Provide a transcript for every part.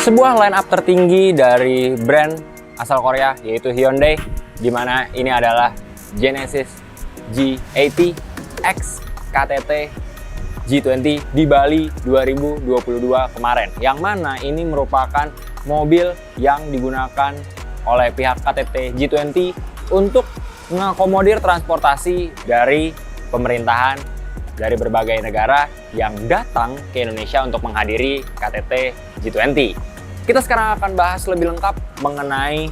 Sebuah line up tertinggi dari brand asal Korea yaitu Hyundai, di mana ini adalah Genesis G80 X KTT G20 di Bali 2022 kemarin, yang mana ini merupakan mobil yang digunakan oleh pihak KTT G20 untuk mengakomodir transportasi dari pemerintahan dari berbagai negara yang datang ke Indonesia untuk menghadiri KTT G20. Kita sekarang akan bahas lebih lengkap mengenai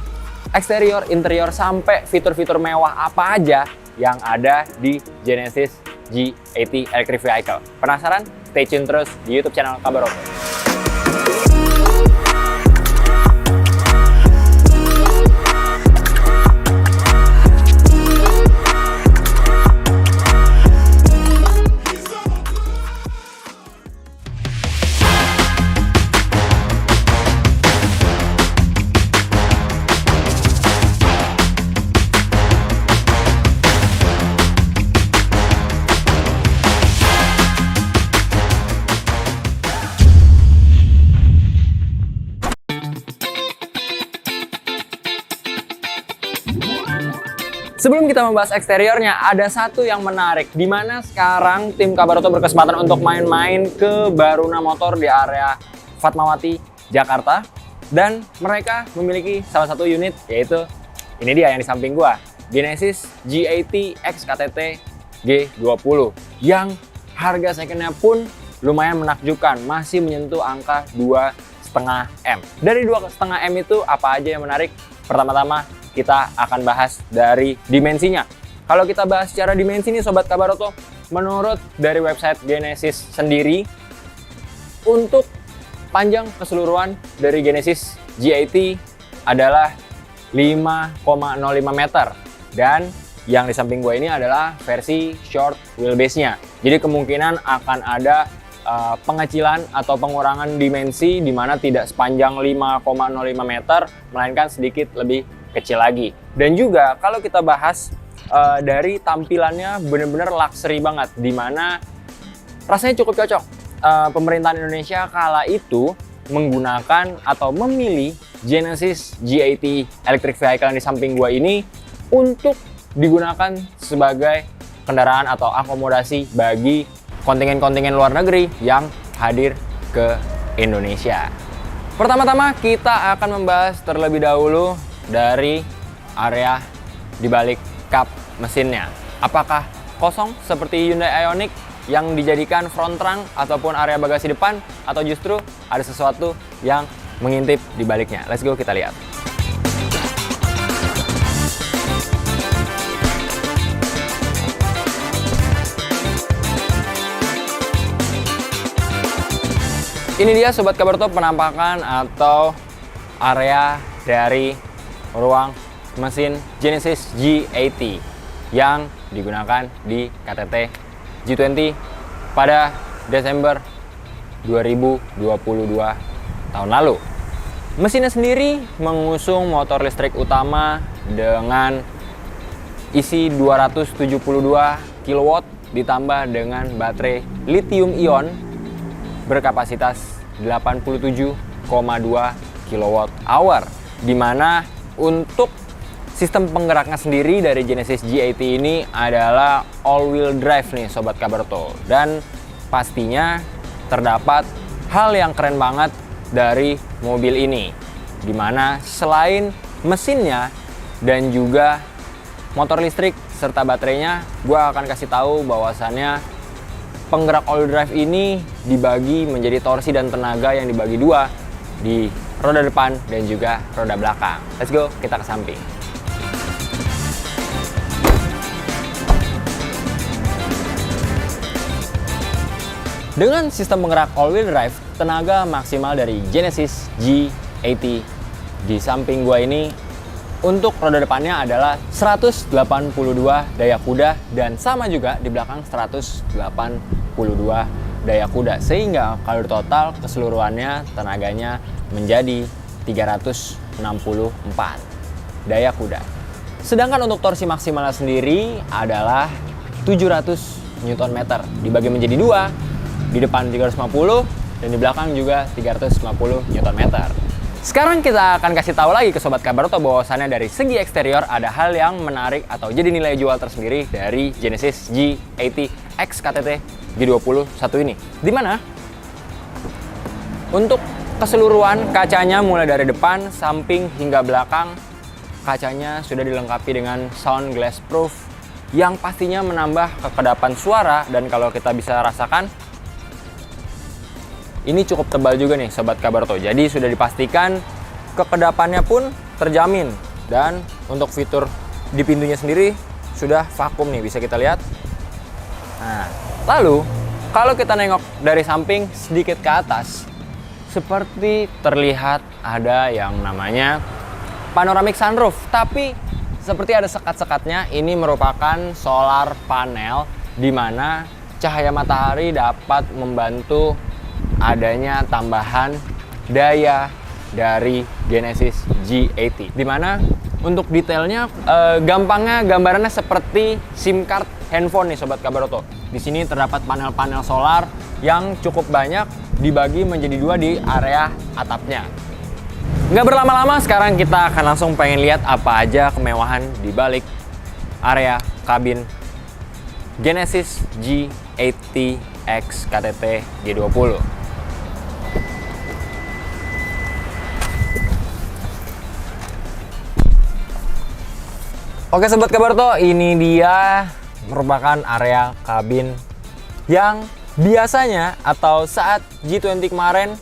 eksterior, interior, sampai fitur-fitur mewah apa aja yang ada di Genesis G80 Electric Vehicle. Penasaran? Stay tune terus di YouTube channel Kabar Auto. Sebelum kita membahas eksteriornya, ada satu yang menarik, di mana sekarang tim Kabar Auto berkesempatan untuk main-main ke Baruna Motor di area Fatmawati, Jakarta. Dan mereka memiliki salah satu unit, yaitu ini dia yang di samping gua, Genesis G80 X KTT G20, yang harga secondnya pun lumayan menakjubkan, masih menyentuh angka 2,5 M. Dari 2,5 M itu apa aja yang menarik? Pertama-tama kita akan bahas dari dimensinya. Kalau kita bahas secara dimensi nih Sobat Kabar Auto, menurut dari website Genesis sendiri, untuk panjang keseluruhan dari Genesis G80 adalah 5,05 meter. Dan yang di samping gue ini adalah versi short wheelbase-nya. Jadi kemungkinan akan ada pengecilan atau pengurangan dimensi, di mana tidak sepanjang 5,05 meter, melainkan sedikit lebih kecil lagi. Dan juga kalau kita bahas dari tampilannya, bener-bener luxury banget, dimana rasanya cukup cocok. Pemerintahan Indonesia kala itu menggunakan atau memilih Genesis G80 Electric Vehicle yang di samping gua ini untuk digunakan sebagai kendaraan atau akomodasi bagi kontingen-kontingen luar negeri yang hadir ke Indonesia. Pertama-tama kita akan membahas terlebih dahulu dari area di balik kap mesinnya. Apakah kosong seperti Hyundai Ioniq yang dijadikan front trunk ataupun area bagasi depan, atau justru ada sesuatu yang mengintip di baliknya? Let's go, kita lihat. Ini dia Sobat Kabar Auto penampakan atau area dari ruang mesin Genesis G80 yang digunakan di KTT G20 pada Desember 2022 tahun lalu. Mesinnya sendiri mengusung motor listrik utama dengan isi 272 kW ditambah dengan baterai lithium ion berkapasitas 87,2 kWh, di mana untuk sistem penggeraknya sendiri dari Genesis G80 ini adalah all-wheel drive nih Sobat Kabar Auto. Dan pastinya terdapat hal yang keren banget dari mobil ini, di mana selain mesinnya dan juga motor listrik serta baterainya, gue akan kasih tahu bahwasannya penggerak all-wheel drive ini dibagi menjadi torsi dan tenaga yang dibagi dua, di roda depan dan juga roda belakang. Let's go, kita ke samping. Dengan sistem penggerak all-wheel drive, tenaga maksimal dari Genesis G80 di samping gua ini untuk roda depannya adalah 182 daya kuda, dan sama juga di belakang 182 daya kuda, sehingga kalau total keseluruhannya tenaganya menjadi 364 daya kuda. Sedangkan untuk torsi maksimalnya sendiri adalah 700 Nm, dibagi menjadi dua, di depan 350, dan di belakang juga 350 Nm. Sekarang kita akan kasih tahu lagi ke Sobat Kabaroto bahwasannya dari segi eksterior ada hal yang menarik atau jadi nilai jual tersendiri dari Genesis G80 X KTT G20 satu ini. Dimana untuk keseluruhan kacanya mulai dari depan, samping hingga belakang, kacanya sudah dilengkapi dengan sound glass proof yang pastinya menambah kekedapan suara, dan kalau kita bisa rasakan ini cukup tebal juga nih Sobat Kabaroto. Jadi sudah dipastikan kekedapannya pun terjamin, dan untuk fitur di pintunya sendiri sudah vakum nih, bisa kita lihat. Nah, lalu kalau kita nengok dari samping sedikit ke atas, seperti terlihat ada yang namanya panoramic sunroof, tapi seperti ada sekat-sekatnya. Ini merupakan solar panel di mana cahaya matahari dapat membantu adanya tambahan daya dari Genesis G80. Dimana untuk detailnya gampangnya gambarannya seperti SIM card handphone nih Sobat Kabaroto. Di sini terdapat panel-panel solar yang cukup banyak, dibagi menjadi dua di area atapnya. Nggak berlama-lama, sekarang kita akan langsung pengen lihat apa aja kemewahan di balik area kabin Genesis G80 X KTT G20. Oke Sobat Kabaroto, ini dia merupakan area kabin yang biasanya atau saat G20 kemarin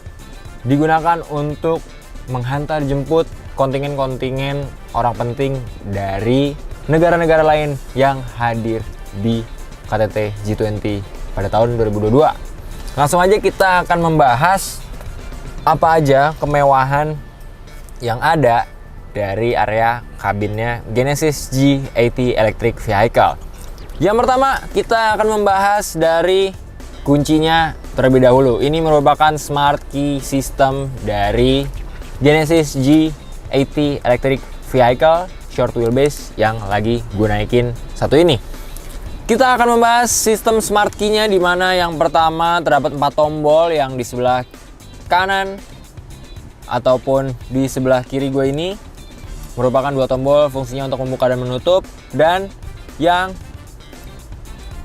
digunakan untuk menghantar jemput kontingen-kontingen orang penting dari negara-negara lain yang hadir di KTT G20 pada tahun 2022. Langsung aja kita akan membahas apa aja kemewahan yang ada dari area kabinnya Genesis G80 Electric Vehicle. Yang pertama, kita akan membahas dari kuncinya terlebih dahulu. Ini merupakan smart key system dari Genesis G80 Electric Vehicle short wheelbase yang lagi gue naikin satu ini. Kita akan membahas sistem smart key-nya, di mana yang pertama terdapat 4 tombol yang di sebelah kanan ataupun di sebelah kiri gue ini merupakan 2 tombol fungsinya untuk membuka dan menutup, dan yang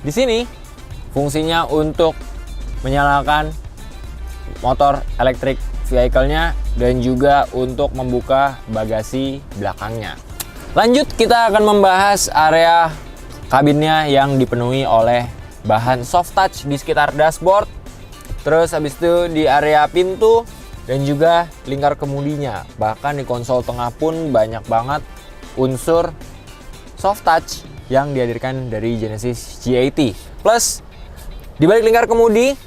di sini fungsinya untuk menyalakan motor elektrik vehicle-nya dan juga untuk membuka bagasi belakangnya. Lanjut, kita akan membahas area kabinnya yang dipenuhi oleh bahan soft touch di sekitar dashboard. Terus habis itu di area pintu dan juga lingkar kemudinya. Bahkan di konsol tengah pun banyak banget unsur soft touch yang dihadirkan dari Genesis G80. Plus di balik lingkar kemudi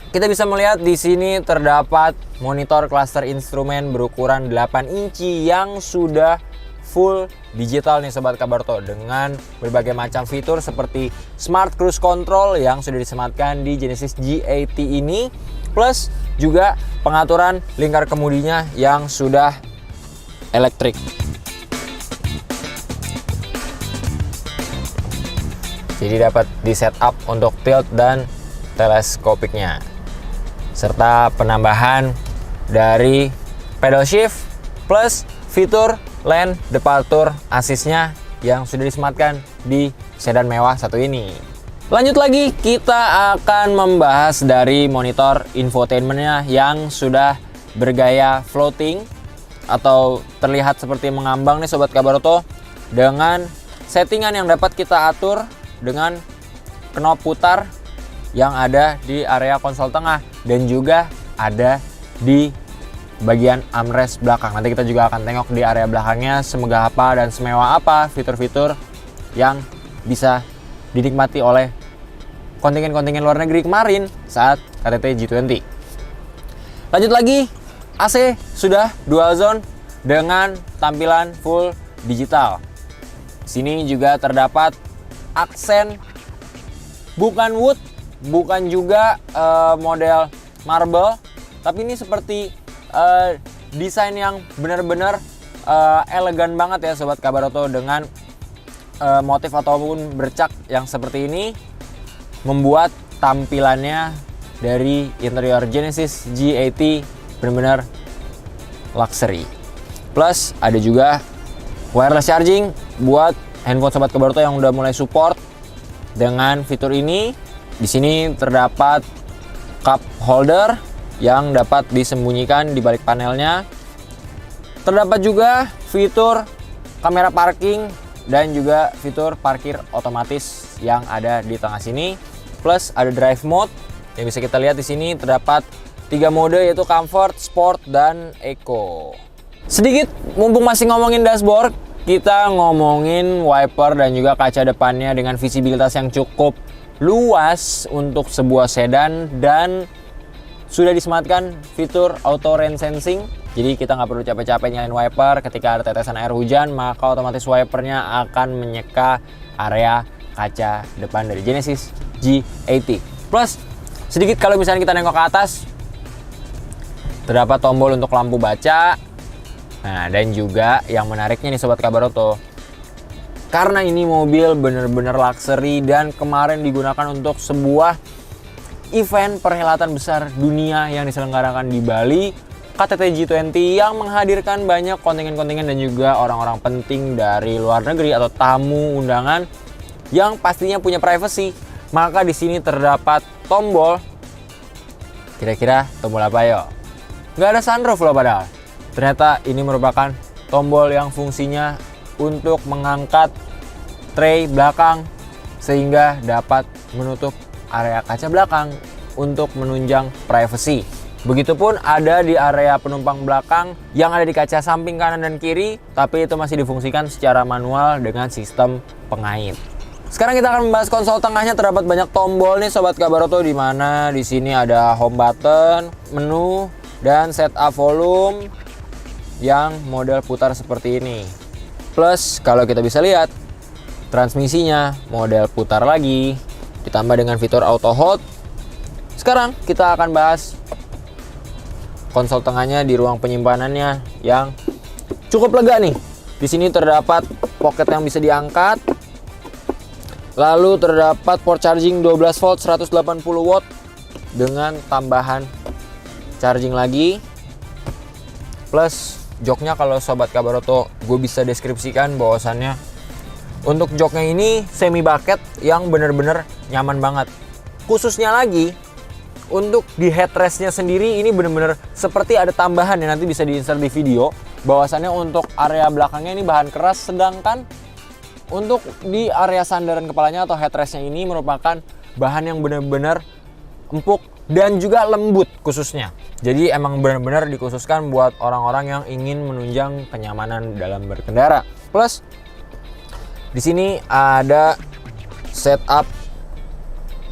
kita bisa melihat di sini terdapat monitor cluster instrumen berukuran 8 inci yang sudah full digital nih Sobat Kabaroto, dengan berbagai macam fitur seperti smart cruise control yang sudah disematkan di Genesis G80 ini, plus juga pengaturan lingkar kemudinya yang sudah elektrik. Jadi dapat di setup untuk tilt dan teleskopiknya, serta penambahan dari pedal shift plus fitur lane departure assist-nya yang sudah disematkan di sedan mewah satu ini. Lanjut lagi, kita akan membahas dari monitor infotainment-nya yang sudah bergaya floating atau terlihat seperti mengambang nih Sobat Kabaroto, dengan settingan yang dapat kita atur dengan knob putar yang ada di area konsol tengah dan juga ada di bagian armrest belakang. Nanti kita juga akan tengok di area belakangnya semegah apa dan semewah apa fitur-fitur yang bisa dinikmati oleh kontingen-kontingen luar negeri kemarin saat KTT G20. Lanjut lagi, AC sudah dual zone dengan tampilan full digital. Sini juga terdapat aksen bukan wood, bukan juga model marble, tapi ini seperti desain yang benar-benar elegan banget ya Sobat Kabaroto, dengan motif ataupun bercak yang seperti ini membuat tampilannya dari interior Genesis G80 benar-benar luxury. Plus ada juga wireless charging buat handphone Sobat Kabaroto yang udah mulai support dengan fitur ini. Di sini terdapat cup holder yang dapat disembunyikan di balik panelnya. Terdapat juga fitur kamera parking dan juga fitur parkir otomatis yang ada di tengah sini. Plus ada drive mode yang bisa kita lihat di sini terdapat 3 mode yaitu Comfort, Sport, dan Eco. Sedikit mumpung masih ngomongin dashboard, kita ngomongin wiper dan juga kaca depannya dengan visibilitas yang cukup luas untuk sebuah sedan dan sudah disematkan fitur auto rain sensing. Jadi kita nggak perlu capek-capek nyalain wiper ketika ada tetesan air hujan, maka otomatis wipernya akan menyeka area kaca depan dari Genesis G80. Plus sedikit kalau misalnya kita nengok ke atas, terdapat tombol untuk lampu baca. Nah, dan juga yang menariknya nih Sobat Kabaroto, karena ini mobil bener-bener luxury dan kemarin digunakan untuk sebuah event perhelatan besar dunia yang diselenggarakan di Bali, KTT G20, yang menghadirkan banyak kontingen-kontingen dan juga orang-orang penting dari luar negeri atau tamu undangan yang pastinya punya privacy. Maka di sini terdapat tombol, kira-kira tombol apa yo? Nggak ada sunroof loh padahal. Ternyata ini merupakan tombol yang fungsinya untuk mengangkat tray belakang sehingga dapat menutup area kaca belakang untuk menunjang privacy. Begitupun ada di area penumpang belakang yang ada di kaca samping kanan dan kiri, tapi itu masih difungsikan secara manual dengan sistem pengait. Sekarang kita akan membahas konsol tengahnya. Terdapat banyak tombol nih Sobat Kabaroto, di mana di sini ada home button, menu, dan setup volume yang model putar seperti ini. Plus kalau kita bisa lihat, transmisinya model putar lagi, ditambah dengan fitur auto hold. Sekarang kita akan bahas konsol tengahnya di ruang penyimpanannya yang cukup lega nih. Di sini terdapat pocket yang bisa diangkat. Lalu terdapat port charging 12 volt 180 watt dengan tambahan charging lagi. Plus joknya kalau Sobat Kabaroto gue bisa deskripsikan bahwasannya untuk joknya ini semi bucket yang bener-bener nyaman banget. Khususnya lagi untuk di headrestnya sendiri ini bener-bener seperti ada tambahan yang nanti bisa di-insert di video. Bahwasannya untuk area belakangnya ini bahan keras, sedangkan untuk di area sandaran kepalanya atau headrestnya ini merupakan bahan yang benar-benar empuk dan juga lembut khususnya. Jadi emang benar-benar dikhususkan buat orang-orang yang ingin menunjang kenyamanan dalam berkendara. Plus di sini ada setup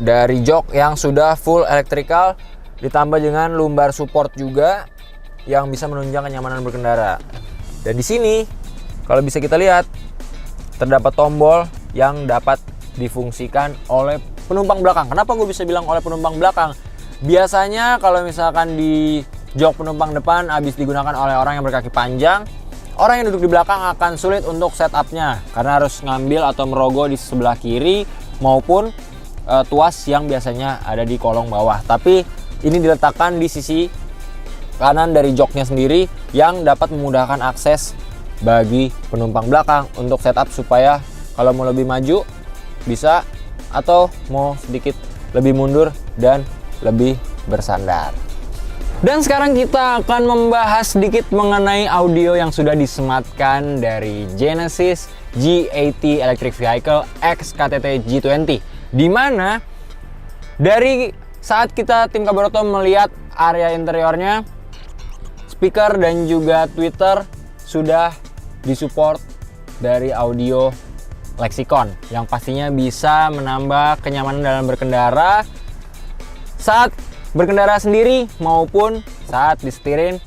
dari jok yang sudah full electrical, ditambah dengan lumbar support juga yang bisa menunjang kenyamanan berkendara. Dan di sini kalau bisa kita lihat, terdapat tombol yang dapat difungsikan oleh penumpang belakang. Kenapa gue bisa bilang oleh penumpang belakang? Biasanya kalau misalkan di jok penumpang depan habis digunakan oleh orang yang berkaki panjang, orang yang duduk di belakang akan sulit untuk setupnya karena harus ngambil atau merogoh di sebelah kiri maupun tuas yang biasanya ada di kolong bawah. Tapi ini diletakkan di sisi kanan dari joknya sendiri yang dapat memudahkan akses bagi penumpang belakang untuk setup supaya kalau mau lebih maju bisa, atau mau sedikit lebih mundur dan lebih bersandar. Dan sekarang kita akan membahas sedikit mengenai audio yang sudah disematkan dari Genesis G80 Electric Vehicle X KTT G20, di mana dari saat kita tim Kabaroto melihat area interiornya, speaker dan juga tweeter sudah disupport dari audio Lexicon yang pastinya bisa menambah kenyamanan dalam berkendara saat berkendara sendiri maupun saat disetirin,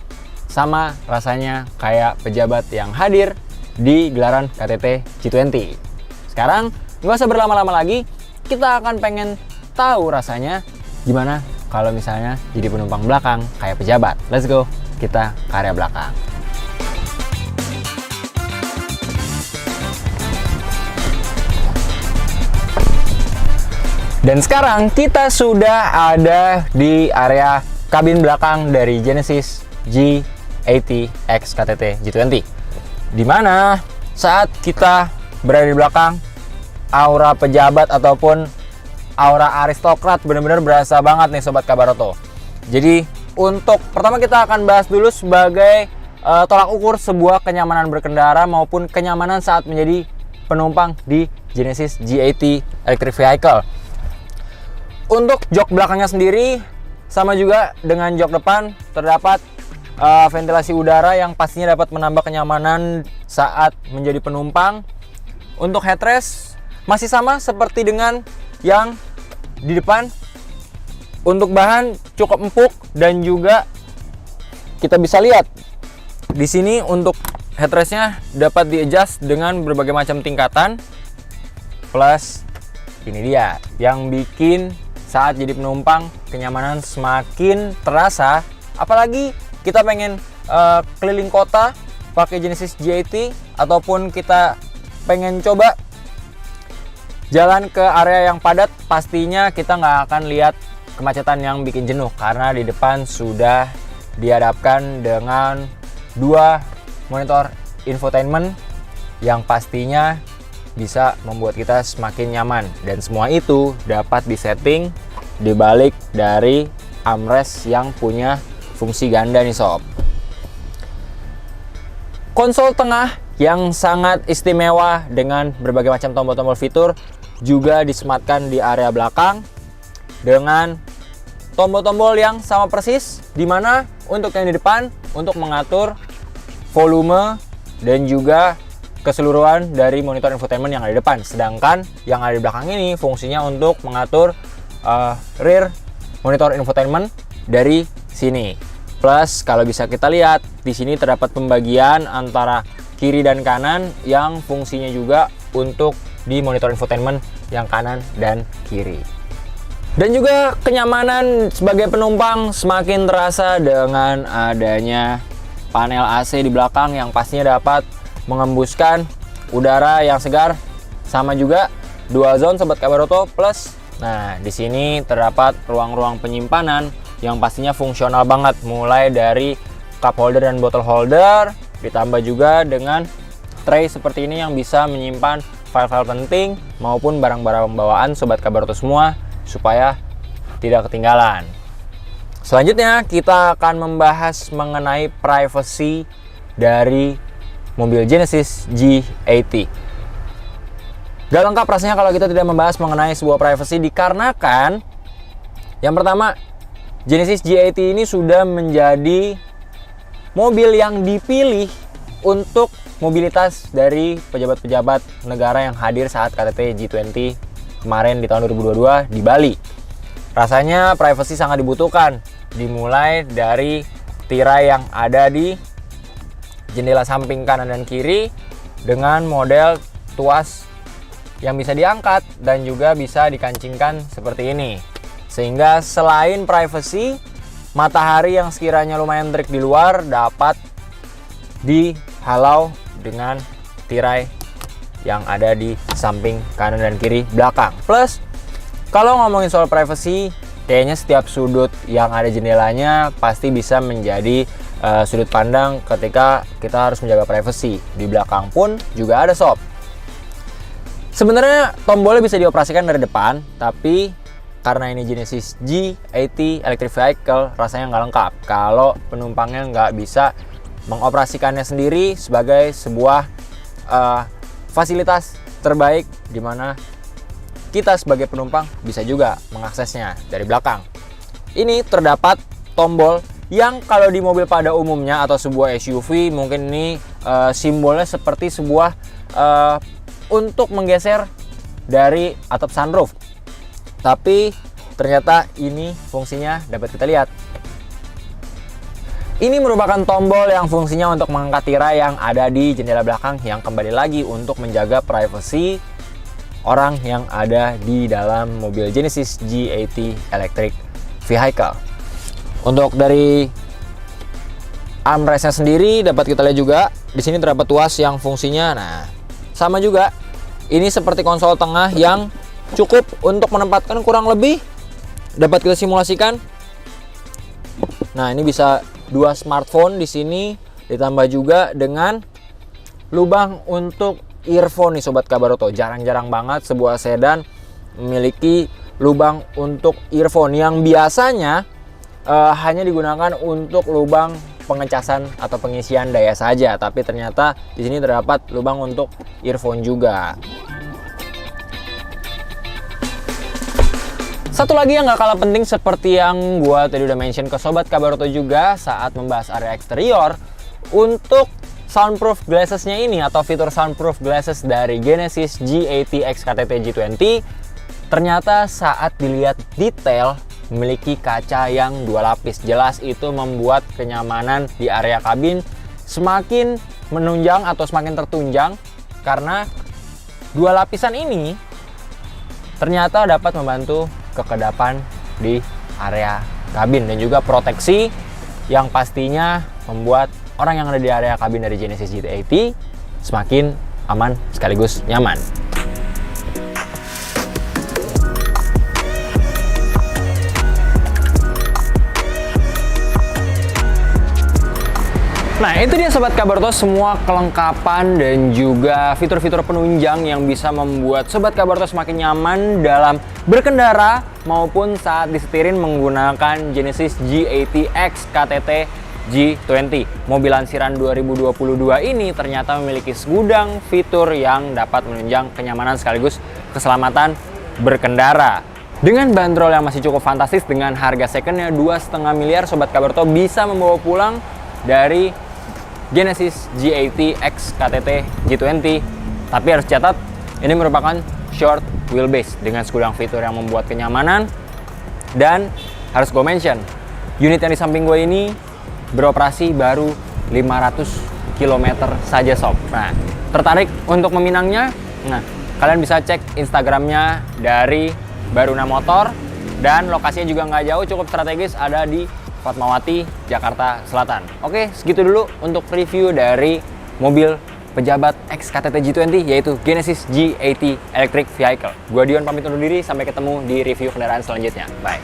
sama rasanya kayak pejabat yang hadir di gelaran KTT G20. Sekarang nggak usah berlama-lama lagi, kita akan pengen tahu rasanya gimana kalau misalnya jadi penumpang belakang kayak pejabat. Let's go, kita ke area belakang. Dan sekarang kita sudah ada di area kabin belakang dari Genesis G80 X KTT G20. Dimana saat kita berada di belakang, aura pejabat ataupun aura aristokrat benar-benar berasa banget nih Sobat Kabaroto. Jadi untuk pertama kita akan bahas dulu sebagai tolak ukur sebuah kenyamanan berkendara maupun kenyamanan saat menjadi penumpang di Genesis G80 Electric Vehicle. Untuk jok belakangnya sendiri sama juga dengan jok depan, terdapat ventilasi udara yang pastinya dapat menambah kenyamanan saat menjadi penumpang. Untuk headrest masih sama seperti dengan yang di depan. Untuk bahan cukup empuk dan juga kita bisa lihat di sini untuk headrestnya dapat di-adjust dengan berbagai macam tingkatan. Plus ini dia yang bikin saat jadi penumpang kenyamanan semakin terasa, apalagi kita pengen keliling kota pakai Genesis G80 ataupun kita pengen coba jalan ke area yang padat, pastinya kita nggak akan lihat kemacetan yang bikin jenuh karena di depan sudah dihadapkan dengan dua monitor infotainment yang pastinya bisa membuat kita semakin nyaman, dan semua itu dapat disetting di balik dari armrest yang punya fungsi ganda nih sob. Konsol tengah yang sangat istimewa dengan berbagai macam tombol-tombol fitur juga disematkan di area belakang dengan tombol-tombol yang sama persis, dimana untuk yang di depan untuk mengatur volume dan juga keseluruhan dari monitor infotainment yang ada di depan, sedangkan yang ada di belakang ini fungsinya untuk mengatur rear monitor infotainment dari sini. Plus kalau bisa kita lihat di sini terdapat pembagian antara kiri dan kanan yang fungsinya juga untuk di monitor infotainment yang kanan dan kiri. Dan juga kenyamanan sebagai penumpang semakin terasa dengan adanya panel AC di belakang yang pastinya dapat mengembuskan udara yang segar, sama juga dual zone Sobat Kabaroto. Plus nah di sini terdapat ruang-ruang penyimpanan yang pastinya fungsional banget, mulai dari cup holder dan bottle holder, ditambah juga dengan tray seperti ini yang bisa menyimpan file-file penting maupun barang-barang bawaan Sobat Kabaroto semua supaya tidak ketinggalan. Selanjutnya kita akan membahas mengenai privacy dari mobil Genesis G80. Gak lengkap rasanya kalau kita tidak membahas mengenai sebuah privacy, dikarenakan yang pertama, Genesis G80 ini sudah menjadi mobil yang dipilih untuk mobilitas dari pejabat-pejabat negara yang hadir saat KTT G20 kemarin di tahun 2022 di Bali. Rasanya privacy sangat dibutuhkan, dimulai dari tirai yang ada di jendela samping kanan dan kiri dengan model tuas yang bisa diangkat dan juga bisa dikancingkan seperti ini, sehingga selain privacy, matahari yang sekiranya lumayan terik di luar dapat dihalau dengan tirai yang ada di samping kanan dan kiri belakang. Plus kalau ngomongin soal privacy, kayaknya setiap sudut yang ada jendelanya pasti bisa menjadi sudut pandang ketika kita harus menjaga privasi. Di belakang pun juga ada sob. Sebenarnya tombolnya bisa dioperasikan dari depan, tapi karena ini Genesis G80 Electric Vehicle, rasanya nggak lengkap kalau penumpangnya nggak bisa mengoperasikannya sendiri sebagai sebuah fasilitas terbaik, di mana kita sebagai penumpang bisa juga mengaksesnya dari belakang. Ini terdapat tombol yang kalau di mobil pada umumnya atau sebuah SUV mungkin ini simbolnya seperti sebuah untuk menggeser dari atap sunroof, tapi ternyata ini fungsinya dapat kita lihat. Ini merupakan tombol yang fungsinya untuk mengangkat tirai yang ada di jendela belakang, yang kembali lagi untuk menjaga privasi orang yang ada di dalam mobil Genesis G80 Electric Vehicle. Untuk dari armrestnya sendiri dapat kita lihat juga di sini terdapat tuas yang fungsinya, nah sama juga ini seperti konsol tengah yang cukup untuk menempatkan kurang lebih, dapat kita simulasikan. Nah, ini bisa 2 smartphone di sini, ditambah juga dengan lubang untuk earphone nih Sobat Kabaroto. Jarang-jarang banget sebuah sedan memiliki lubang untuk earphone yang biasanya hanya digunakan untuk lubang pengecasan atau pengisian daya saja, tapi ternyata di sini terdapat lubang untuk earphone juga. Satu lagi yang gak kalah penting seperti yang gua tadi udah mention ke Sobat Kabaroto juga saat membahas area eksterior, untuk soundproof glasses-nya ini atau fitur soundproof glasses dari Genesis G80 X KTT G20 ternyata saat dilihat detail memiliki kaca yang 2 lapis. Jelas itu membuat kenyamanan di area kabin semakin menunjang atau semakin tertunjang karena 2 lapisan ini ternyata dapat membantu kekedapan di area kabin dan juga proteksi yang pastinya membuat orang yang ada di area kabin dari Genesis G80 semakin aman sekaligus nyaman. Nah, itu dia Sobat Kabaroto, semua kelengkapan dan juga fitur-fitur penunjang yang bisa membuat Sobat Kabaroto semakin nyaman dalam berkendara maupun saat disetirin menggunakan Genesis G80 X KTT G20. Mobil lansiran 2022 ini ternyata memiliki segudang fitur yang dapat menunjang kenyamanan sekaligus keselamatan berkendara. Dengan bandrol yang masih cukup fantastis dengan harga secondnya 2,5 miliar, Sobat Kabaroto bisa membawa pulang dari Genesis G80 X KTT G20. Tapi harus catat, ini merupakan short wheelbase dengan segudang fitur yang membuat kenyamanan. Dan harus gue mention, unit yang di samping gue ini beroperasi baru 500 km saja sob. Nah, tertarik untuk meminangnya? Nah, kalian bisa cek Instagramnya dari Baruna Motor. Dan lokasinya juga nggak jauh, cukup strategis, ada di Fatmawati, Jakarta Selatan. Oke, segitu dulu untuk review dari mobil pejabat X KTT G20 yaitu Genesis G80 Electric Vehicle. Gua Dion pamit undur diri, sampai ketemu di review kendaraan selanjutnya. Bye.